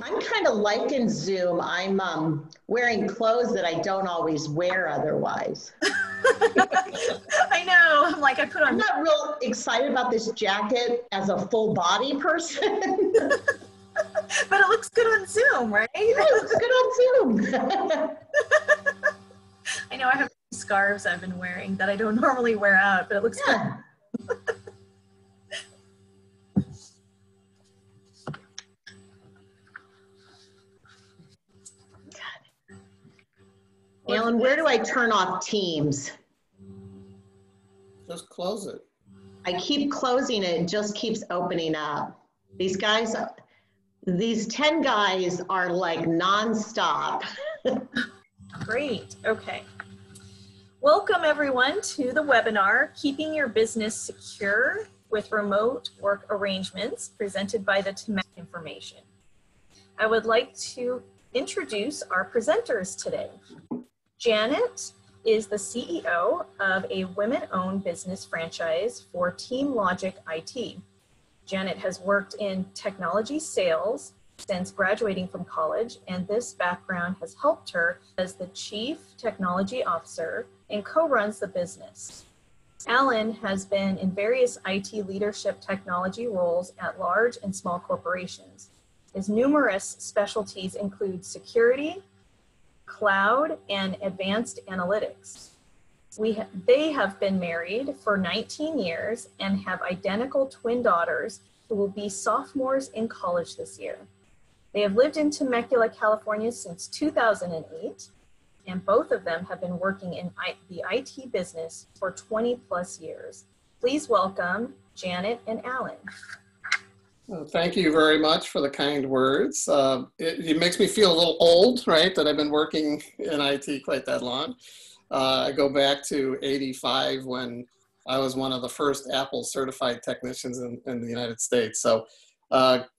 I'm kind of liking Zoom. I'm wearing clothes that I don't always wear otherwise. I know. I'm like, I'm not real excited about this jacket as a full body person. But it looks good on Zoom, right? Yeah, it looks good on Zoom. I know I have scarves I've been wearing that I don't normally wear out, but it looks good. Alan, where do I turn off Teams? Just close it. I keep closing it, it just keeps opening up. These guys, these 10 guys are like nonstop. Great, okay. Welcome everyone to the webinar, Keeping Your Business Secure with Remote Work Arrangements, presented by the TMAC Information. I would like to introduce our presenters today. Janet is the CEO of a women-owned business franchise for TeamLogic IT. Janet has worked in technology sales since graduating from college, and this background has helped her as the Chief Technology Officer and co-runs the business. Alan has been in various IT leadership technology roles at large and small corporations. His numerous specialties include security, cloud, and advanced analytics. They have been married for 19 years and have identical twin daughters who will be sophomores in college this year. They have lived in Temecula, California since 2008, and both of them have been working in the IT business for 20 plus years. Please welcome Janet and Alan. Well, thank you very much for the kind words. It makes me feel a little old, right, that I've been working in IT quite that long. I go back to '85 when I was one of the first Apple certified technicians in the United States. So I've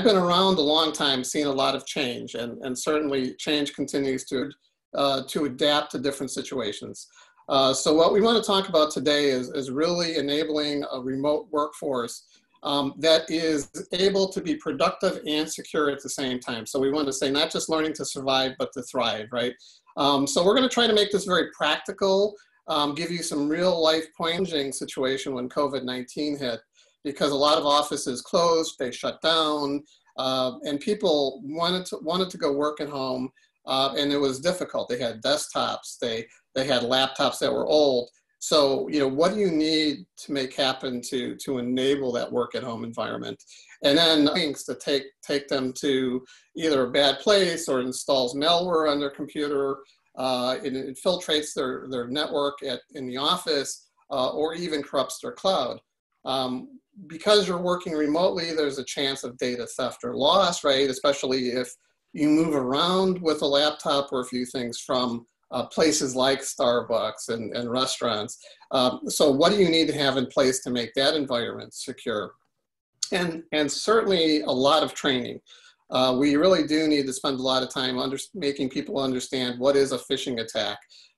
been around a long time, seeing a lot of change, and certainly change continues to adapt to different situations. So what we want to talk about today is really enabling a remote workforce that is able to be productive and secure at the same time. So we want to say not just learning to survive, but to thrive, right? So we're going to try to make this very practical, give you some real life pointing situation when COVID-19 hit, because a lot of offices closed, they shut down, and people wanted to go work at home, and it was difficult. They had desktops, they had laptops that were old. So, you know, what do you need to make happen to enable that work at home environment? And then things to take them to either a bad place or installs malware on their computer, it infiltrates their network in the office, or even corrupts their cloud. Because you're working remotely, there's a chance of data theft or loss, right? Especially if you move around with a laptop or a few things from places like Starbucks and restaurants. So what do you need to have in place to make that environment secure? And certainly a lot of training. We really do need to spend a lot of time making people understand what is a phishing attack.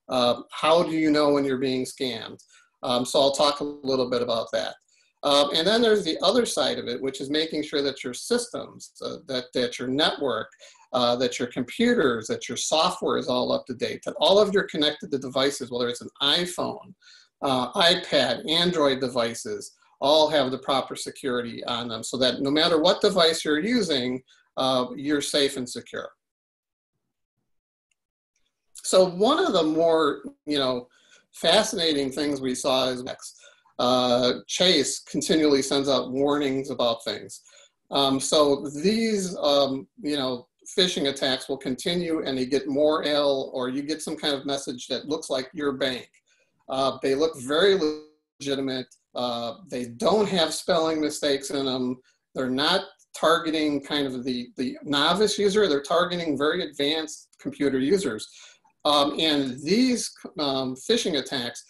How do you know when you're being scammed? So I'll talk a little bit about that. And then there's the other side of it, which is making sure that your systems, that your network, that your computers, that your software is all up to date, that all of your connected devices, whether it's an iPhone, iPad, Android devices, all have the proper security on them so that no matter what device you're using, you're safe and secure. So one of the more, fascinating things we saw is Chase continually sends out warnings about things. So these, phishing attacks will continue, and they get more ill, or you get some kind of message that looks like your bank. They look very legitimate. They don't have spelling mistakes in them. They're not targeting kind of the novice user. They're targeting very advanced computer users. And these phishing attacks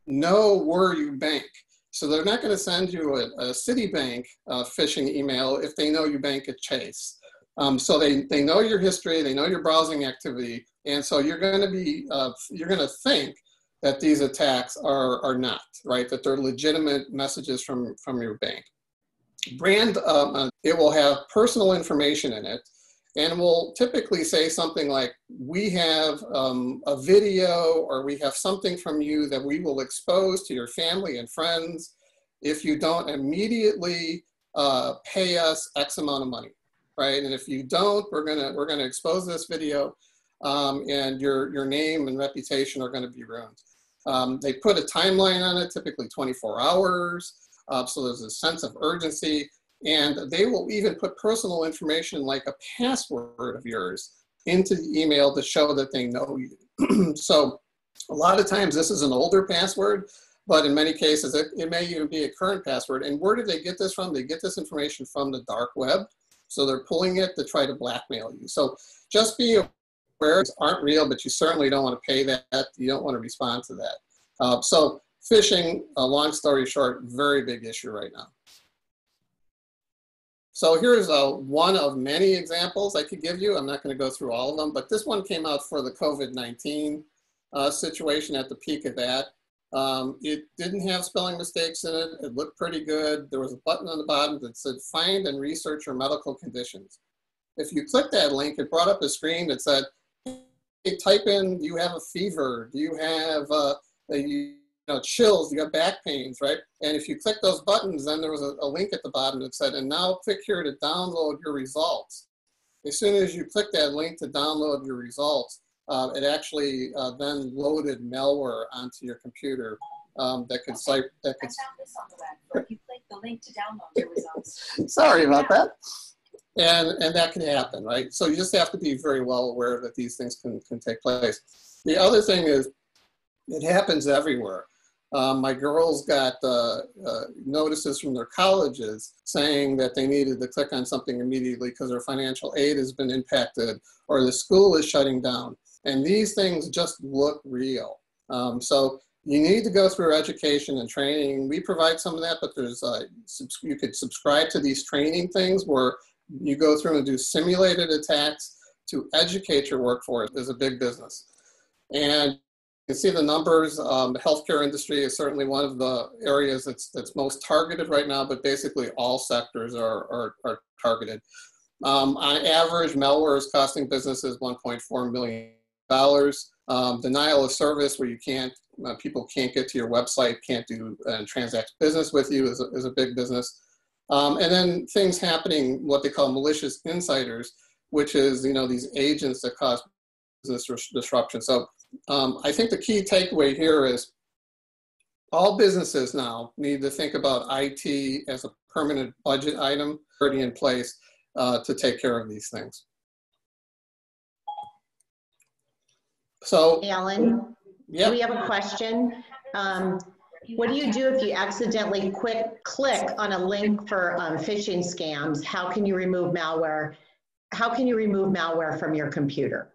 know where you bank. So they're not going to send you a Citibank phishing email if they know you bank at Chase. So they know your history, they know your browsing activity, and so you're going to think that these attacks are not, right? That they're legitimate messages from your bank. it will have personal information in it, and will typically say something like, we have a video, or we have something from you that we will expose to your family and friends if you don't immediately pay us X amount of money, right? And if you don't, we're gonna expose this video, and your name and reputation are gonna be ruined. They put a timeline on it, typically 24 hours, so there's a sense of urgency. And they will even put personal information like a password of yours into the email to show that they know you. So a lot of times this is an older password, but in many cases it may even be a current password. And where do they get this from? They get this information from the dark web. So they're pulling it to try to blackmail you. So just be aware, these aren't real, but you certainly don't want to pay that. You don't want to respond to that. So phishing, long story short, very big issue right now. So here's one of many examples I could give you. I'm not going to go through all of them, but this one came out for the COVID-19 situation at the peak of that. It didn't have spelling mistakes in it. It looked pretty good. There was a button on the bottom that said, find and research your medical conditions. If you click that link, it brought up a screen that said, hey, type in, do you have a fever? Do you have chills, you got back pains, right? And if you click those buttons, then there was a link at the bottom that said, and now click here to download your results. As soon as you click that link to download your results, it actually then loaded malware onto your computer that could cite, that could. I found this on the web. If you click the link to download your results. Sorry about that. And that can happen, right? So you just have to be very well aware that these things can take place. The other thing is, it happens everywhere. My girls got notices from their colleges saying that they needed to click on something immediately because their financial aid has been impacted or the school is shutting down. And these things just look real. So you need to go through education and training. We provide some of that, but there's you could subscribe to these training things where you go through and do simulated attacks to educate your workforce. Is a big business. And you can see the numbers. The healthcare industry is certainly one of the areas that's most targeted right now, but basically all sectors are targeted. On average, malware is costing businesses $1.4 million. Denial of service, where you people can't get to your website, can't do transact business with you, is a big business. And then things happening, what they call malicious insiders, which is these agents that cause business disruption. So I think the key takeaway here is all businesses now need to think about IT as a permanent budget item already in place to take care of these things. So, Alan, yeah. We have a question. What do you do if you accidentally click on a link for phishing scams? How can you remove malware? How can you remove malware from your computer?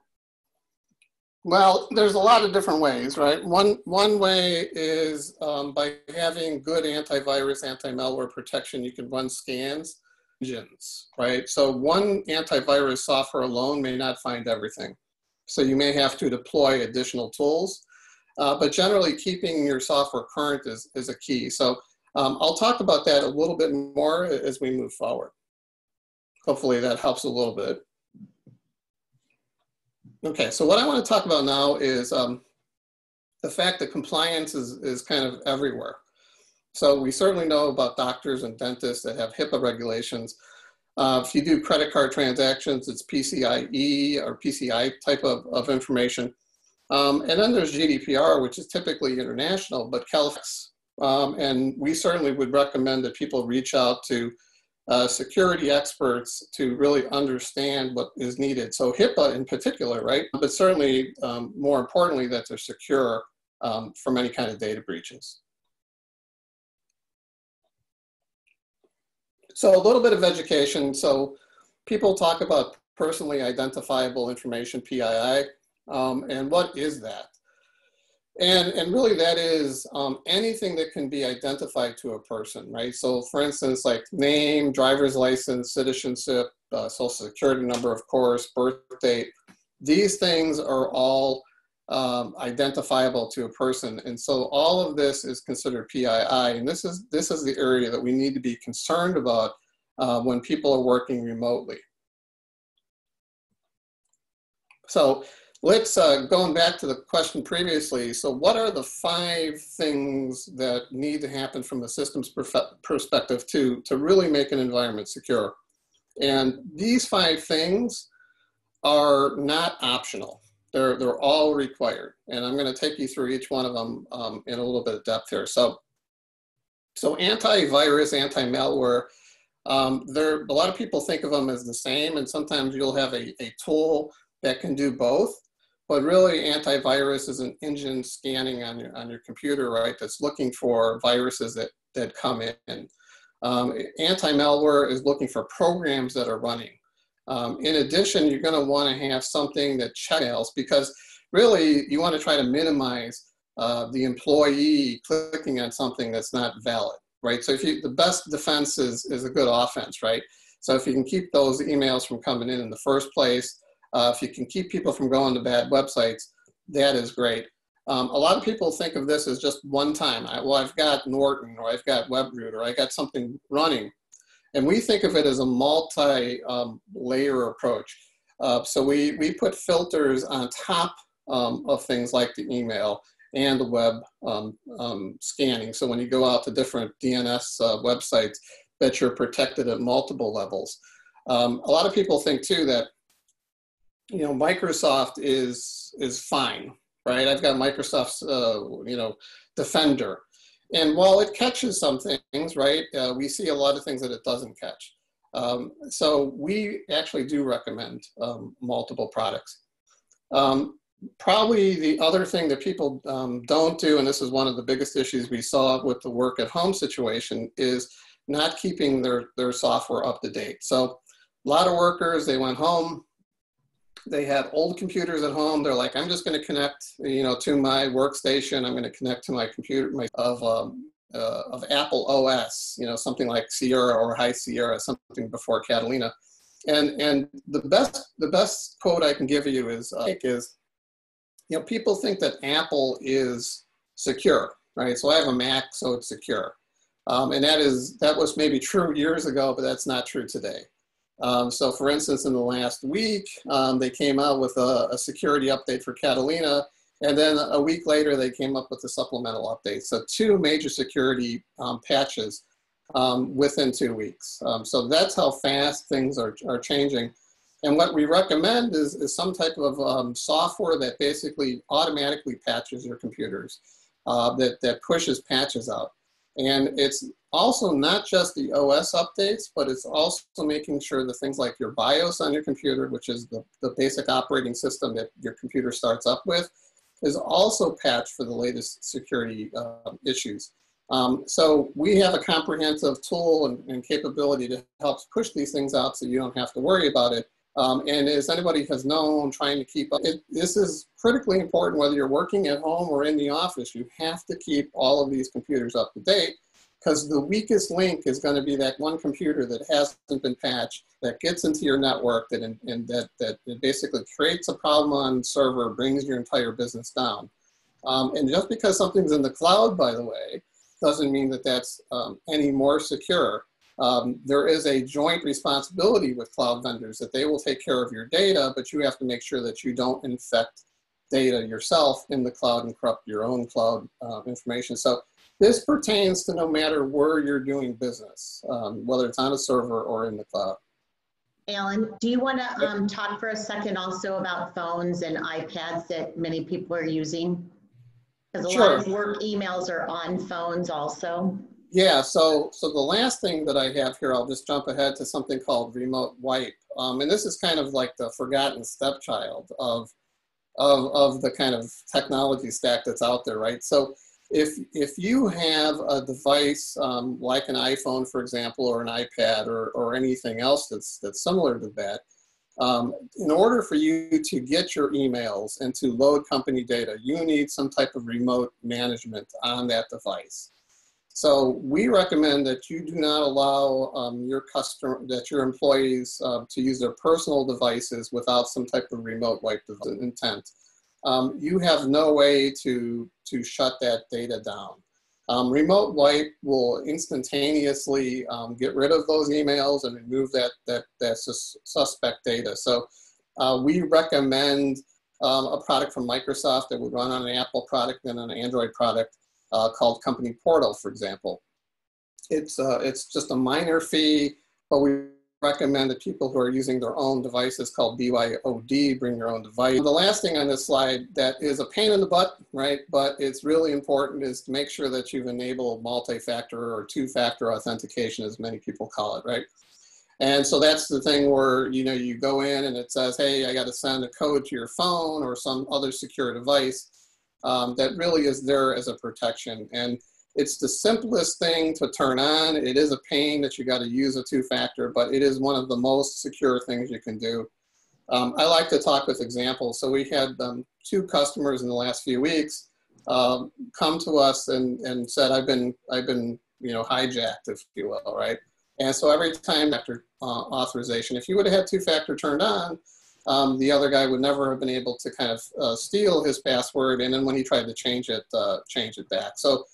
Well, there's a lot of different ways, right? One way is by having good antivirus, anti-malware protection, you can run scans, engines, right? So one antivirus software alone may not find everything. So you may have to deploy additional tools, but generally keeping your software current is a key. So I'll talk about that a little bit more as we move forward. Hopefully that helps a little bit. Okay, so what I want to talk about now is the fact that compliance is kind of everywhere. So we certainly know about doctors and dentists that have HIPAA regulations. If you do credit card transactions, it's PCIe or PCI type of information. And then there's GDPR, which is typically international, but California. And we certainly would recommend that people reach out to security experts to really understand what is needed. So HIPAA in particular, right? But certainly more importantly, that they're secure from any kind of data breaches. So a little bit of education. So people talk about personally identifiable information, PII, and what is that? And really that is anything that can be identified to a person, right? So for instance, like name, driver's license, citizenship, social security number, of course, birth date. These things are all identifiable to a person. And so all of this is considered PII, and this is the area that we need to be concerned about when people are working remotely. So let's, going back to the question previously, so what are the 5 things that need to happen from a systems perspective to really make an environment secure? And these 5 things are not optional. They're all required. And I'm going to take you through each one of them in a little bit of depth here. So antivirus, anti-malware, a lot of people think of them as the same, and sometimes you'll have a tool that can do both. But really, antivirus is an engine scanning on your computer, right? That's looking for viruses that come in. Anti-malware is looking for programs that are running. In addition, you're going to want to have something that checks, because really you want to try to minimize the employee clicking on something that's not valid, right? So the best defense is a good offense, right? So if you can keep those emails from coming in the first place, if you can keep people from going to bad websites, that is great. A lot of people think of this as just one time. Well, I've got Norton, or I've got WebRoot, or I got something running. And we think of it as a multi-layer approach. So we put filters on top of things like the email and the web scanning. So when you go out to different DNS websites, that you're protected at multiple levels. A lot of people think too that, Microsoft is fine, right? I've got Microsoft's, Defender. And while it catches some things, right, we see a lot of things that it doesn't catch. So we actually do recommend multiple products. Probably the other thing that people don't do, and this is one of the biggest issues we saw with the work at home situation, is not keeping their software up to date. So a lot of workers, they went home, they had old computers at home. They're like, I'm just going to connect, to my workstation. I'm going to connect to my computer of Apple OS, something like Sierra or High Sierra, something before Catalina. And the best quote I can give you is, people think that Apple is secure, right? So I have a Mac, so it's secure. And that was maybe true years ago, but that's not true today. So for instance, in the last week, they came out with a security update for Catalina, and then a week later, they came up with a supplemental update. So 2 major security patches within 2 weeks. So that's how fast things are changing. And what we recommend is some type of software that basically automatically patches your computers, that pushes patches out. And it's also not just the OS updates, but it's also making sure that things like your BIOS on your computer, which is the basic operating system that your computer starts up with, is also patched for the latest security issues. So we have a comprehensive tool and capability to help push these things out so you don't have to worry about it. And as anybody has known, trying to keep up, this is critically important whether you're working at home or in the office. You have to keep all of these computers up to date, because the weakest link is going to be that one computer that hasn't been patched, that gets into your network, that it basically creates a problem on the server, brings your entire business down. And just because something's in the cloud, by the way, doesn't mean that that's any more secure. There is a joint responsibility with cloud vendors that they will take care of your data, but you have to make sure that you don't infect data yourself in the cloud and corrupt your own cloud information. So this pertains to no matter where you're doing business, whether it's on a server or in the cloud. Alan, do you want to talk for a second also about phones and iPads that many people are using? Because a lot of work emails are on phones also. Yeah, so the last thing that I have here, I'll just jump ahead to something called Remote Wipe. And this is kind of like the forgotten stepchild of the kind of technology stack that's out there, right? So if you have a device like an iPhone, for example, or an iPad or anything else that's similar to that, in order for you to get your emails and to load company data, you need some type of remote management on that device. So we recommend that you do not allow your employees to use their personal devices without some type of remote wipe intent. you have no way to shut that data down. Remote wipe will instantaneously get rid of those emails and remove that suspect data. So we recommend a product from Microsoft that would run on an Apple product and an Android product called Company Portal, for example. It's just a minor fee, but we recommend that people who are using their own devices called BYOD, bring your own device. The last thing on this slide that is a pain in the butt, right, but it's really important, is to make sure that you've enabled multi-factor or two-factor authentication, as many people call it, right? And so that's the thing where, you know, you go in and it says, hey, I got to send a code to your phone or some other secure device. That really is there as a protection. And it's the simplest thing to turn on. It is a pain that you got to use a two-factor, but it is one of the most secure things you can do. I like to talk with examples. So we had 2 customers in the last few weeks come to us and said, I've been you know, hijacked, if you will, right? And so every time after authorization, if you would have had two-factor turned on, the other guy would never have been able to kind of steal his password, and then when he tried to change it back. So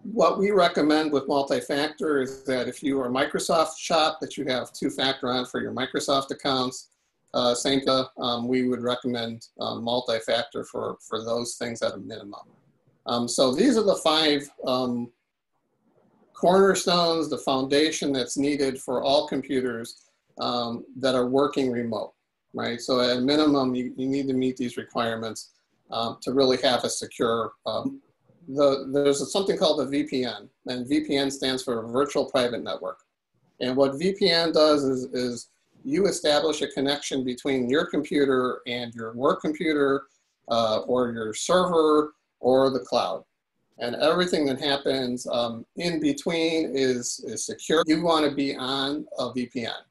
what we recommend with multi-factor is that if you are a Microsoft shop, that you have two-factor on for your Microsoft accounts. Same thing, we would recommend multi-factor for those things at a minimum. So these are the 5 cornerstones, the foundation that's needed for all computers that are working remote, right? So at a minimum, you need to meet these requirements to really have a secure, there's something called a VPN, and VPN stands for Virtual Private Network. And what VPN does is you establish a connection between your computer and your work computer or your server or the cloud. And everything that happens in between is secure. You want to be on a VPN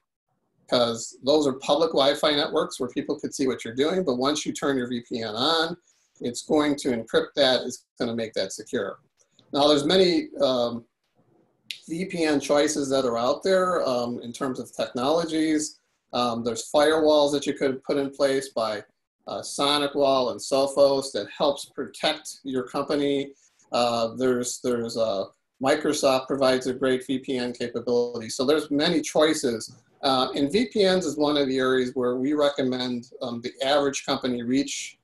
because those are public Wi-Fi networks where people could see what you're doing. But once you turn your VPN on, it's going to encrypt that. It's going to make that secure. Now, there's many VPN choices that are out there in terms of technologies. There's firewalls that you could put in place by SonicWall and Sophos that helps protect your company. Microsoft provides a great VPN capability. So there's many choices. And VPNs is one of the areas where we recommend the average company reach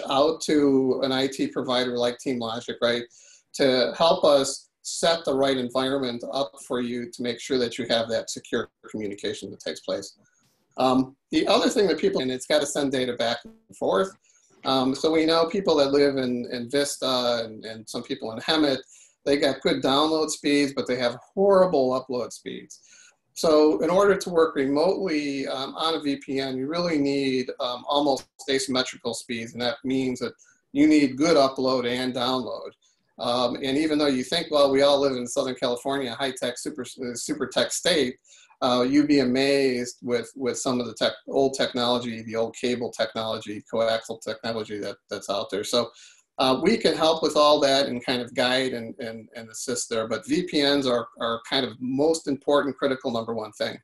out to an IT provider like TeamLogic, right, to help us set the right environment up for you to make sure that you have that secure communication that takes place. The other thing that people, and it's got to send data back and forth. So we know people that live in Vista and some people in Hemet, they got good download speeds, but they have horrible upload speeds. So in order to work remotely on a VPN, you really need almost asymmetrical speeds, and that means that you need good upload and download. And even though you think, well, we all live in Southern California, high-tech, super tech state, you'd be amazed with some of the old technology, the old cable technology, coaxial technology that's out there. So we can help with all that and kind of guide and assist there. But VPNs are kind of most important, critical _1 thing.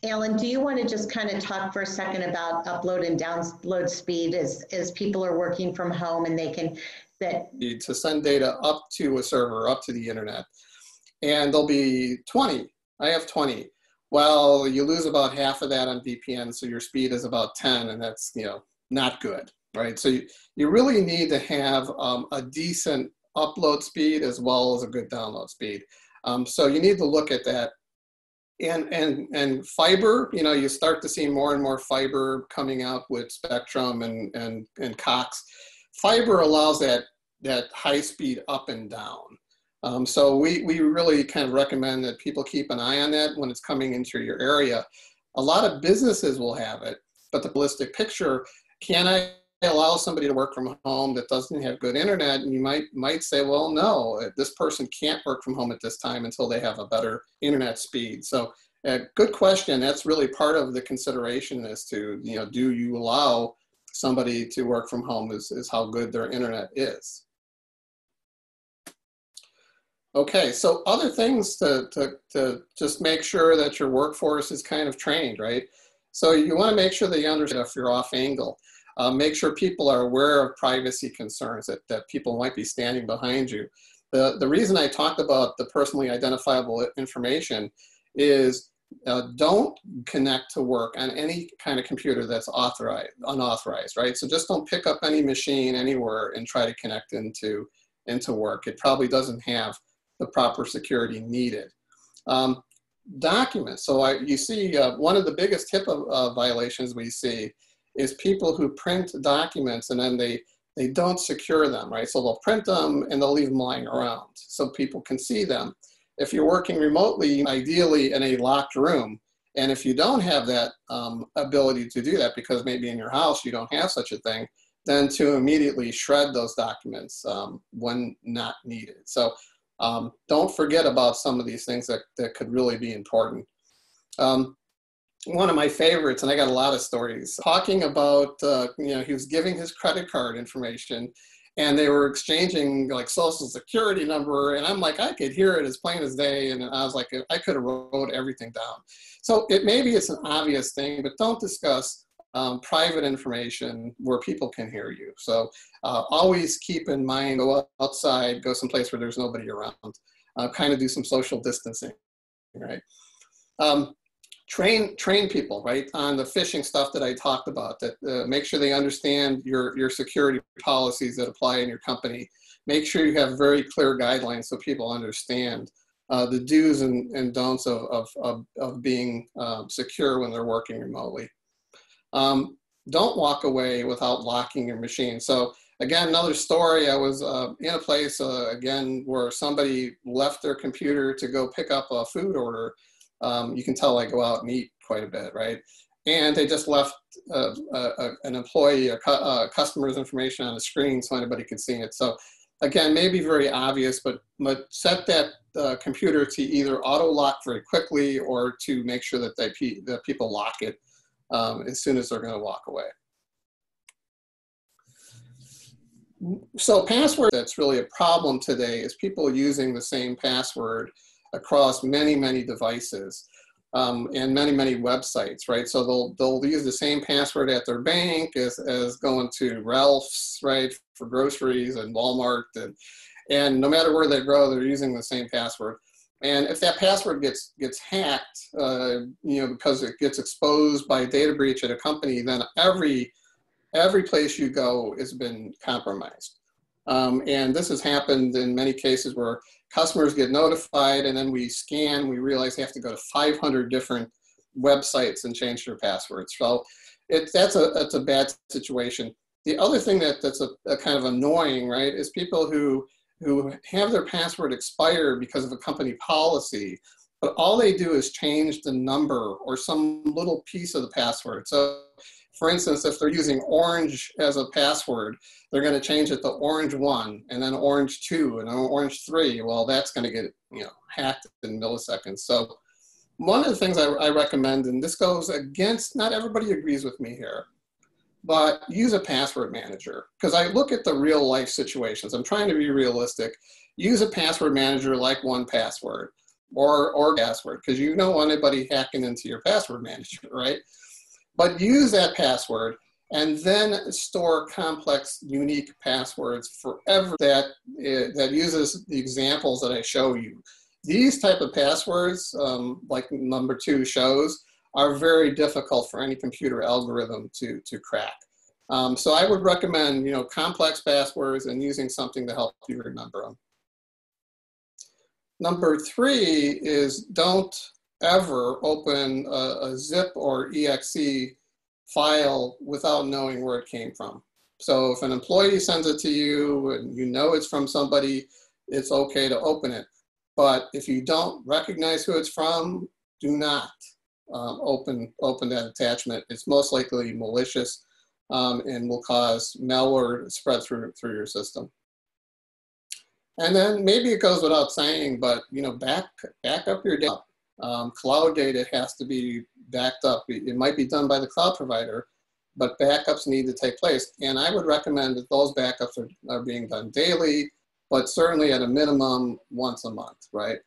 Alan, do you want to just kind of talk for a second about upload and download speed as people are working from home and they can to send data up to a server, up to the internet, and there'll be 20. I have 20. Well, you lose about half of that on VPN, so your speed is about 10, and that's, you know, not good, right? So you really need to have a decent upload speed as well as a good download speed. So you need to look at that. And fiber, you know, you start to see more and more fiber coming out with Spectrum and Cox. Fiber allows that high speed up and down. So we really kind of recommend that people keep an eye on that when it's coming into your area. A lot of businesses will have it, but the holistic picture, can I allow somebody to work from home that doesn't have good internet? And you might say, well, no, this person can't work from home at this time until they have a better internet speed. So good question. That's really part of the consideration as to, you know, do you allow somebody to work from home is how good their internet is. Okay, so other things to just make sure that your workforce is kind of trained, right? So you want to make sure that you understand if you're off angle. Make sure people are aware of privacy concerns, that people might be standing behind you. The reason I talked about the personally identifiable information is don't connect to work on any kind of computer that's unauthorized, right? So just don't pick up any machine anywhere and try to connect into work. It probably doesn't have the proper security needed. Documents. So you see one of the biggest HIPAA violations we see is people who print documents and then they don't secure them, right? So they'll print them and they'll leave them lying around so people can see them. If you're working remotely, ideally in a locked room, and if you don't have that ability to do that because maybe in your house you don't have such a thing, then to immediately shred those documents when not needed. So don't forget about some of these things that could really be important. One of my favorites, and I got a lot of stories, talking about, he was giving his credit card information and they were exchanging like social security number. And I'm like, I could hear it as plain as day. And I was like, I could have wrote everything down. So maybe it's an obvious thing, but don't discuss private information where people can hear you. So always keep in mind, go outside, go someplace where there's nobody around, kind of do some social distancing, right? Train people, right, on the phishing stuff that I talked about, that make sure they understand your security policies that apply in your company. Make sure you have very clear guidelines so people understand the do's and don'ts of being secure when they're working remotely. Don't walk away without locking your machine. So again, another story, I was in a place, again, where somebody left their computer to go pick up a food order. You can tell I go out and eat quite a bit, right? And they just left an employee, a customer's information on the screen so anybody could see it. So again, maybe very obvious, but set that computer to either auto lock very quickly or to make sure that that people lock it as soon as they're going to walk away. So password that's really a problem today is people using the same password across many, many devices and many, many websites, right? So they'll use the same password at their bank as going to Ralph's, right, for groceries, and Walmart, and no matter where they go, they're using the same password. And if that password gets hacked, because it gets exposed by a data breach at a company, then every place you go has been compromised. And this has happened in many cases where customers get notified and then we realize they have to go to 500 different websites and change their passwords. So that's a bad situation. The other thing that's a kind of annoying, right, is people who have their password expire because of a company policy, but all they do is change the number or some little piece of the password. So for instance, if they're using orange as a password, they're going to change it to orange 1 and then orange 2 and then orange 3. Well, that's going to get hacked in milliseconds. So one of the things I recommend, and this goes against, not everybody agrees with me here, but use a password manager. Because I look at the real life situations. I'm trying to be realistic. Use a password manager like 1Password or password, because you don't want anybody hacking into your password manager, right? But use that password and then store complex, unique passwords forever that uses the examples that I show you. These type of passwords, like number 2 shows, are very difficult for any computer algorithm to crack. So I would recommend, complex passwords and using something to help you remember them. Number 3 is don't ever open a zip or exe file without knowing where it came from. So if an employee sends it to you and you know it's from somebody, it's okay to open it. But if you don't recognize who it's from, do not open that attachment. It's most likely malicious and will cause malware to spread through your system. And then maybe it goes without saying, but back up your data. Cloud data has to be backed up. It might be done by the cloud provider, but backups need to take place. And I would recommend that those backups are being done daily, but certainly at a minimum once a month, right?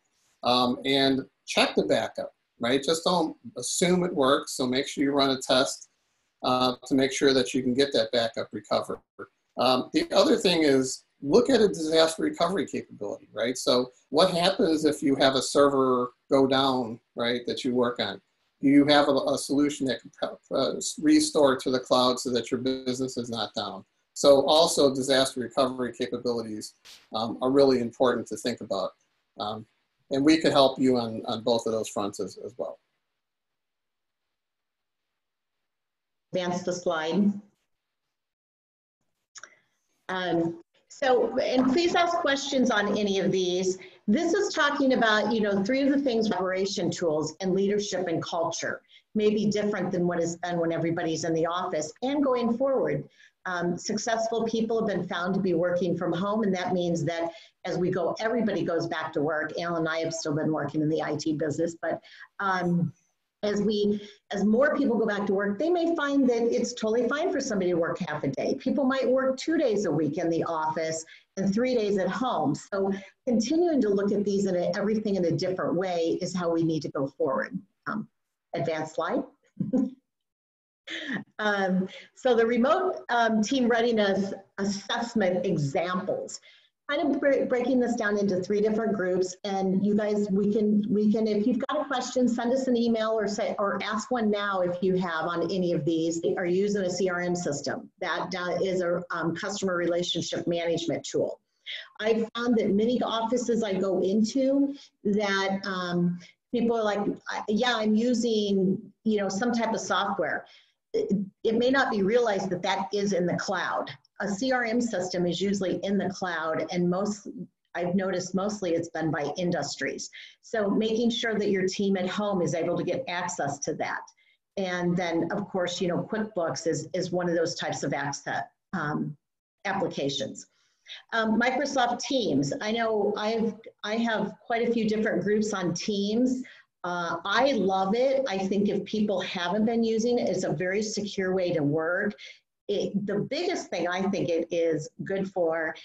And check the backup, right? Just don't assume it works. So make sure you run a test to make sure that you can get that backup recovery. The other thing is look at a disaster recovery capability, right? So what happens if you have a server go down, right, that you work on? You have a solution that can restore to the cloud so that your business is not down. So also disaster recovery capabilities are really important to think about. And we could help you on both of those fronts as well. Advance the slide. And please ask questions on any of these. This is talking about, 3 of the things, collaboration tools and leadership and culture may be different than what is done when everybody's in the office and going forward. Successful people have been found to be working from home, and that means that as we go, everybody goes back to work. Alan and I have still been working in the IT business, but as more people go back to work, they may find that it's totally fine for somebody to work half a day. People might work 2 days a week in the office and 3 days at home. So continuing to look at these and everything in a different way is how we need to go forward. Advanced slide. So the remote team readiness assessment examples, kind of breaking this down into 3 different groups. And you guys, we can, if you've got a question, send us an email or ask one now if you have on any of these. They are using a CRM system. That is a customer relationship management tool. I found that many offices I go into that people are like, yeah, I'm using, some type of software. It may not be realized that that is in the cloud. A CRM system is usually in the cloud, and I've noticed mostly it's done by industries. So making sure that your team at home is able to get access to that. And then of course, QuickBooks is one of those types of access applications. Microsoft Teams. I know I have quite a few different groups on Teams. I love it. I think if people haven't been using it, it's a very secure way to work. The biggest thing I think it is good for,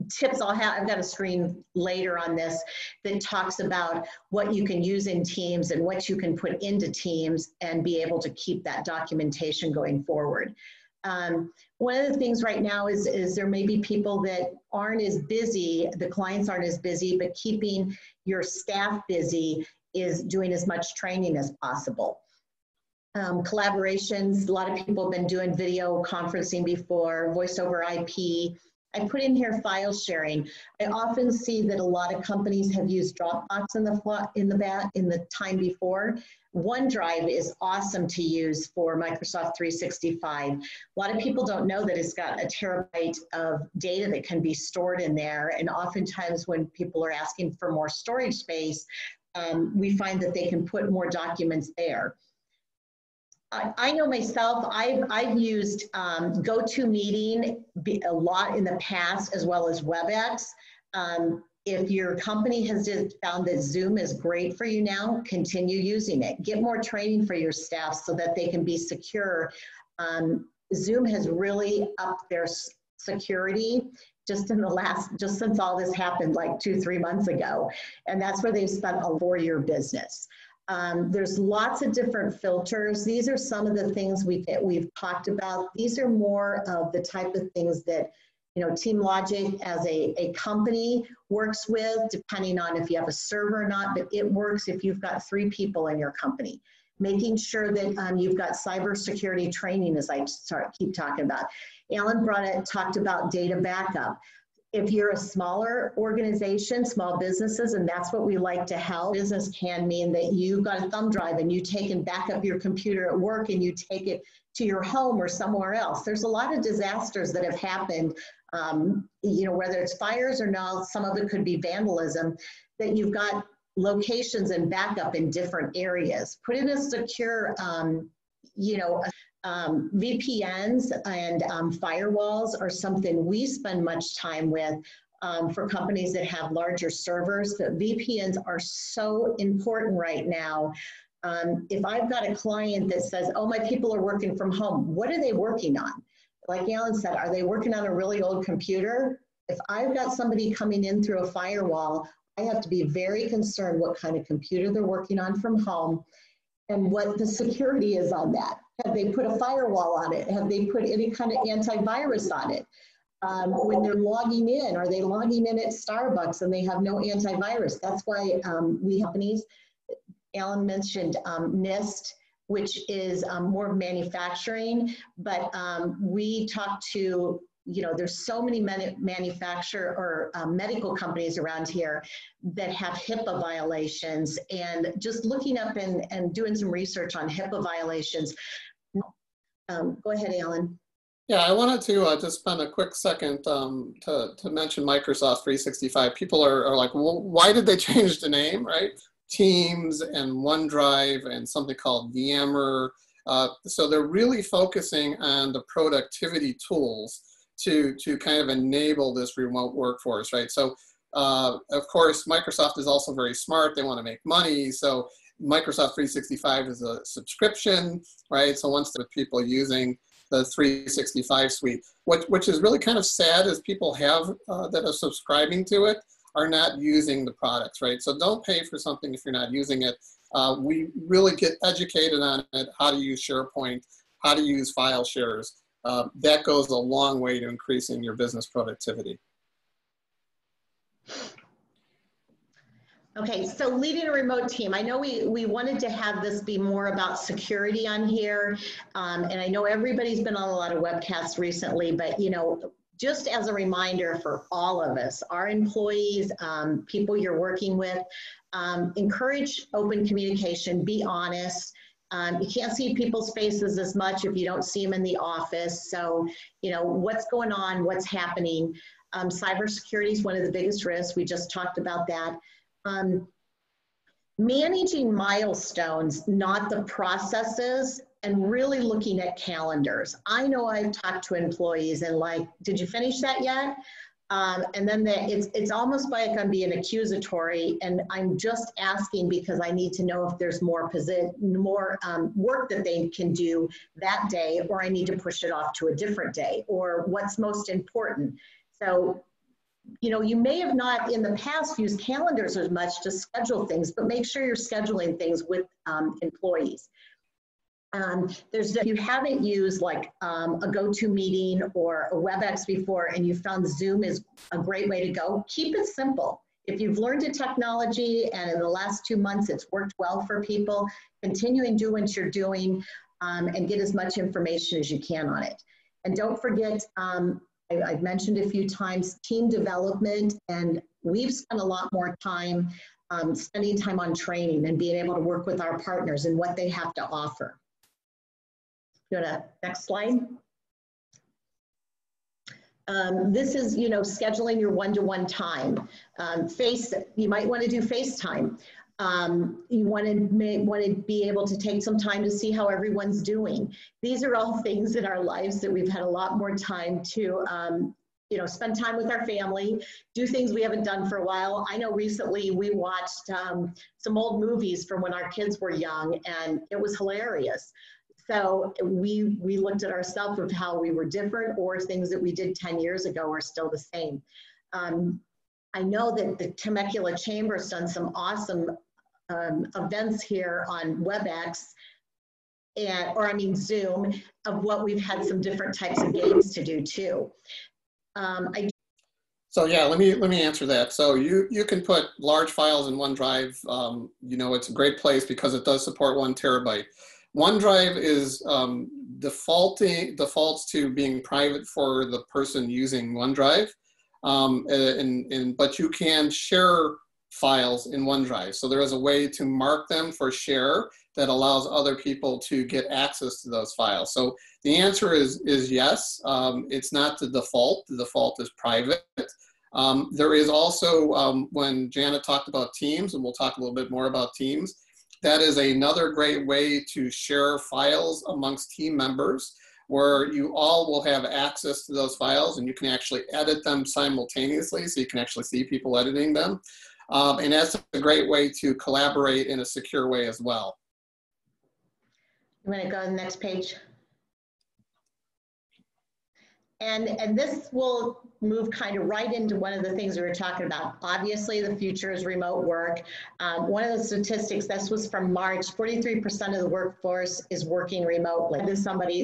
tips I've got a screen later on this that talks about what you can use in Teams and what you can put into Teams and be able to keep that documentation going forward. One of the things right now is there may be people that aren't as busy, the clients aren't as busy, but keeping your staff busy is doing as much training as possible. Collaborations, a lot of people have been doing video conferencing before, voice over IP. I put in here file sharing. I often see that a lot of companies have used Dropbox in the time before. OneDrive is awesome to use for Microsoft 365. A lot of people don't know that it's got a terabyte of data that can be stored in there. And oftentimes when people are asking for more storage space, we find that they can put more documents there. I know myself, I've used GoToMeeting a lot in the past, as well as WebEx. If your company has just found that Zoom is great for you now, continue using it. Get more training for your staff so that they can be secure. Zoom has really upped their security just since all this happened like 2-3 months ago. And that's where they've spent for your business. There's lots of different filters. These are some of the things we've talked about. These are more of the type of things that TeamLogic as a company works with, depending on if you have a server or not, but it works if you've got 3 people in your company. Making sure that you've got cybersecurity training, as I keep talking about. Alan talked about data backup. If you're a smaller organization, small businesses, and that's what we like to help, business can mean that you've got a thumb drive and you take and back up your computer at work and you take it to your home or somewhere else. There's a lot of disasters that have happened, whether it's fires or not, some of it could be vandalism, that you've got locations and backup in different areas. Put in a secure, VPNs and firewalls are something we spend much time with for companies that have larger servers. But VPNs are so important right now. If I've got a client that says, oh, my people are working from home, what are they working on? Like Alan said, are they working on a really old computer? If I've got somebody coming in through a firewall, I have to be very concerned what kind of computer they're working on from home and what the security is on that. Have they put a firewall on it? Have they put any kind of antivirus on it? When they're logging in, are they logging in at Starbucks and they have no antivirus? That's why we companies, Alan mentioned NIST, which is more manufacturing, but we talked to, there's so many manufacturer or medical companies around here that have HIPAA violations, and just looking up and doing some research on HIPAA violations. Go ahead, Alan. Yeah, I wanted to just spend a quick second to mention Microsoft 365. People are like, well, why did they change the name, right? Teams and OneDrive and something called VMware. So they're really focusing on the productivity tools to kind of enable this remote workforce, right? So of course, Microsoft is also very smart. They want to make money. So Microsoft 365 is a subscription, right? So once the people using the 365 suite, which is really kind of sad, is people have that are subscribing to it are not using the products, right? So don't pay for something if you're not using it. We really get educated on it, how to use SharePoint, how to use file shares. That goes a long way to increasing your business productivity. Okay, so leading a remote team. I know we wanted to have this be more about security on here. And I know everybody's been on a lot of webcasts recently, but just as a reminder for all of us, our employees, people you're working with, encourage open communication, be honest. You can't see people's faces as much if you don't see them in the office. So, what's going on, what's happening. Cybersecurity is one of the biggest risks. We just talked about that. Managing milestones, not the processes, and really looking at calendars. I know I've talked to employees and like, did you finish that yet? And then it's almost like I'm being accusatory, and I'm just asking because I need to know if there's more work that they can do that day, or I need to push it off to a different day, or what's most important. So, you may have not in the past used calendars as much to schedule things, but make sure you're scheduling things with employees. If you haven't used like a GoToMeeting or a WebEx before and you found Zoom is a great way to go, keep it simple. If you've learned a technology and in the last 2 months it's worked well for people, continue and do what you're doing and get as much information as you can on it. And don't forget, I've mentioned a few times, team development, and we've spent a lot more time spending time on training and being able to work with our partners and what they have to offer. Go to next slide. This is, scheduling your one-to-one time. You might want to do FaceTime. You want to be able to take some time to see how everyone's doing. These are all things in our lives that we've had a lot more time to, spend time with our family, do things we haven't done for a while. I know recently we watched some old movies from when our kids were young, and it was hilarious. So we looked at ourselves of how we were different, or things that we did 10 years ago are still the same. I know that the Temecula Chamber has done some awesome events here on WebEx, Zoom, of what we've had some different types of games to do too. So yeah, let me answer that. So you can put large files in OneDrive. It's a great place because it does support 1 terabyte. OneDrive is defaults to being private for the person using OneDrive. But you can share files in OneDrive. So there is a way to mark them for share that allows other people to get access to those files. So the answer is yes. It's not the default. The default is private. There is also, when Janet talked about Teams, and we'll talk a little bit more about Teams, that is another great way to share files amongst team members, where you all will have access to those files and you can actually edit them simultaneously, so you can actually see people editing them. And that's a great way to collaborate in a secure way as well. I'm going to go to the next page. And this will move kind of right into one of the things we were talking about. Obviously, the future is remote work. One of the statistics, this was from March, 43% of the workforce is working remotely.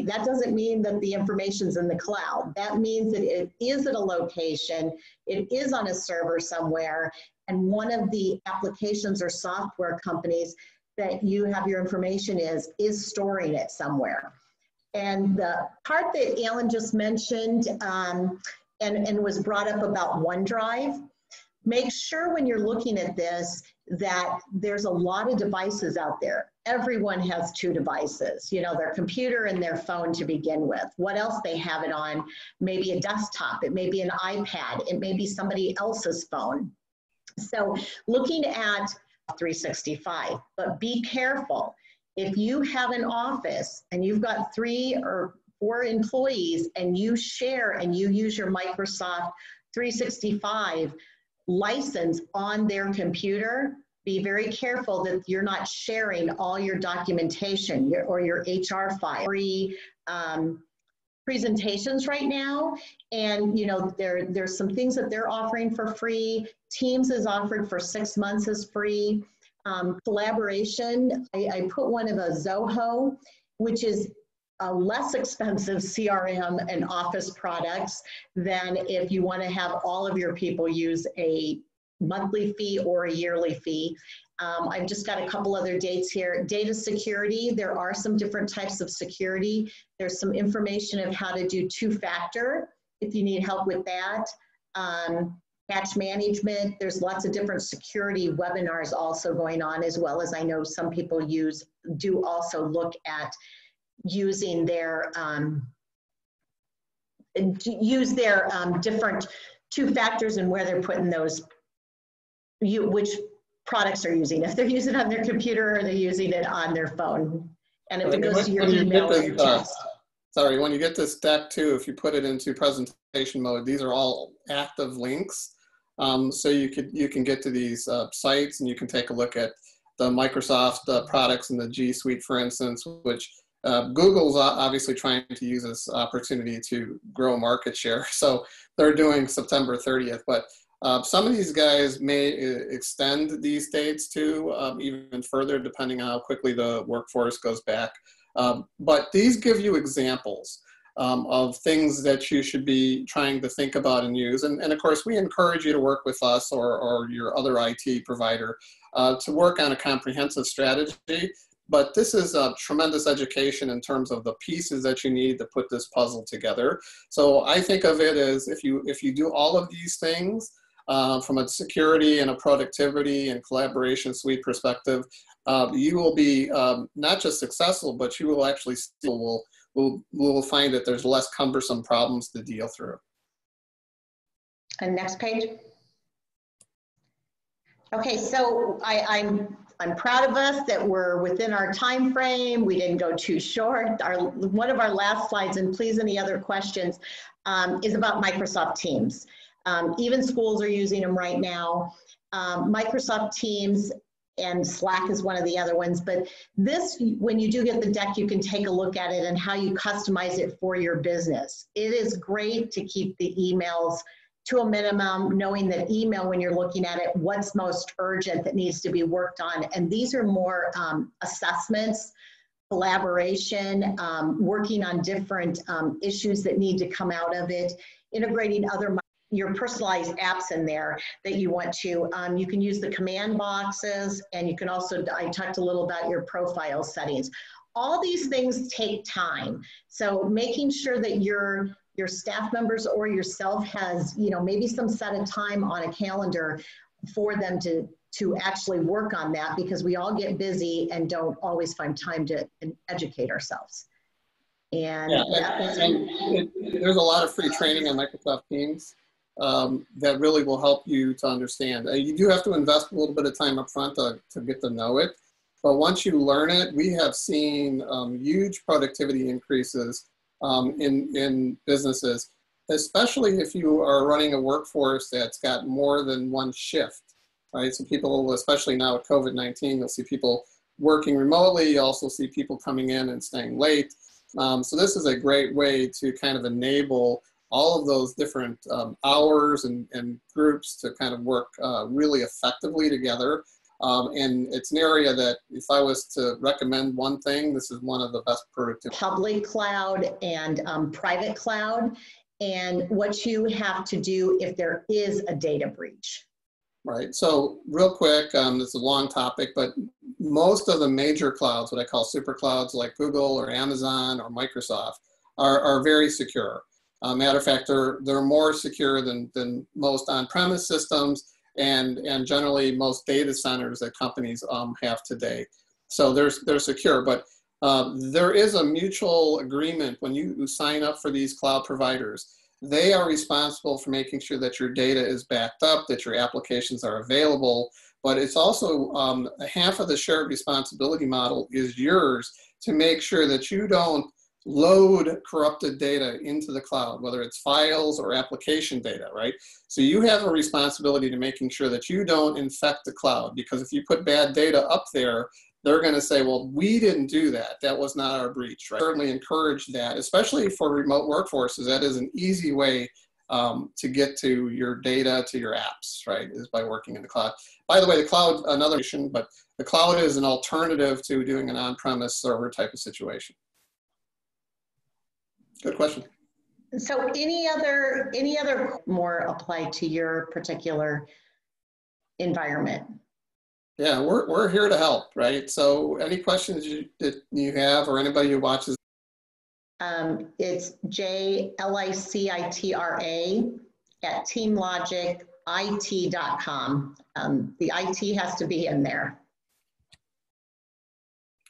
That doesn't mean that the information's in the cloud. That means that it is at a location, it is on a server somewhere, and one of the applications or software companies that you have your information is storing it somewhere. And the part that Alan just mentioned and was brought up about OneDrive, make sure when you're looking at this that there's a lot of devices out there. Everyone has two devices, you know, their computer and their phone to begin with. What else they have it on? Maybe a desktop, it may be an iPad, it may be somebody else's phone. So looking at 365, but be careful. If you have an office and you've got 3 or 4 employees and you share and you use your Microsoft 365 license on their computer, be very careful that you're not sharing all your documentation or your HR file. Presentations right now, and you know there's some things that they're offering for free. Teams is offered for 6 months as free. Collaboration, I put one of a Zoho, which is a less expensive CRM and Office products than if you want to have all of your people use a monthly fee or a yearly fee. I've just got a couple other dates here. Data security, there are some different types of security. There's some information of how to do 2-factor if you need help with that. Patch management, there's lots of different security webinars also going on, as well as I know some people do also look at using their different 2 factors and where they're putting those, which products are using, if they're using it on their computer or they're using it on their phone. And if it goes to your email or your text. Sorry, when you get this deck too, if you put it into presentation mode, these are all active links. So you can get to these sites and you can take a look at the Microsoft products and the G Suite, for instance, which Google's obviously trying to use this opportunity to grow market share. So they're doing September 30th, but some of these guys may extend these dates to even further, depending on how quickly the workforce goes back. But these give you examples of things that you should be trying to think about and use. And of course, we encourage you to work with us or your other IT provider to work on a comprehensive strategy. But this is a tremendous education in terms of the pieces that you need to put this puzzle together. So I think of it as if you do all of these things from a security and a productivity and collaboration suite perspective, you will be not just successful, but you will actually still will find that there's less cumbersome problems to deal through. And next page. Okay, so I'm proud of us that we're within our time frame. We didn't go too short. One of our last slides, and please any other questions, is about Microsoft Teams. Even schools are using them right now. Microsoft Teams and Slack is one of the other ones, but this, when you do get the deck, you can take a look at it and how you customize it for your business. It is great to keep the emails to a minimum, knowing that email, when you're looking at it, what's most urgent that needs to be worked on. And these are more assessments, collaboration, working on different issues that need to come out of it, integrating your personalized apps in there that you want to. You can use the command boxes, and you can also, I talked a little about your profile settings. All these things take time. So making sure that your staff members or yourself has, maybe some set of time on a calendar for them to actually work on that, because we all get busy and don't always find time to educate ourselves. And, there's a lot of free training on Microsoft Teams that really will help you to understand. You do have to invest a little bit of time up front to get to know it. But once you learn it, we have seen huge productivity increases in businesses, especially if you are running a workforce that's got more than one shift, right? So people, especially now with COVID-19, you'll see people working remotely. You also see people coming in and staying late. So this is a great way to kind of enable all of those different hours and groups to kind of work really effectively together. And it's an area that if I was to recommend one thing, this is one of the best productivity. Public cloud and private cloud, and what you have to do if there is a data breach. Right. So real quick, this is a long topic, but most of the major clouds, what I call super clouds like Google or Amazon or Microsoft, are very secure. Matter of fact, they're more secure than most on-premise systems and generally most data centers that companies have today. So they're secure, but there is a mutual agreement when you sign up for these cloud providers. They are responsible for making sure that your data is backed up, that your applications are available, but it's also half of the shared responsibility model is yours to make sure that you don't load corrupted data into the cloud, whether it's files or application data, right? So you have a responsibility to making sure that you don't infect the cloud, because if you put bad data up there, they're going to say, well, we didn't do that. That was not our breach, right? Certainly encourage that, especially for remote workforces. That is an easy way to get to your data, to your apps, right, is by working in the cloud. By the way, the cloud, another issue, but the cloud is an alternative to doing an on-premise server type of situation. Good question. So any other more apply to your particular environment? Yeah, we're here to help, right? So any questions that you have, or anybody who watches? It's jlicira@teamlogicit.com. The IT has to be in there.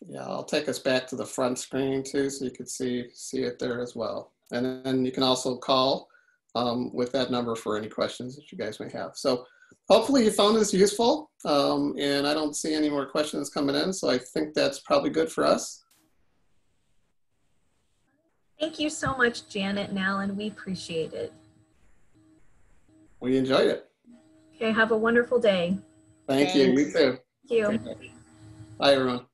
Yeah, I'll take us back to the front screen too, so you can see it there as well. And then you can also call with that number for any questions that you guys may have. So hopefully you found this useful, and I don't see any more questions coming in, so I think that's probably good for us. Thank you so much, Janet and Alan. We appreciate it. We enjoyed it. Okay, have a wonderful day. Thank you. You too. Thank you. Bye, everyone.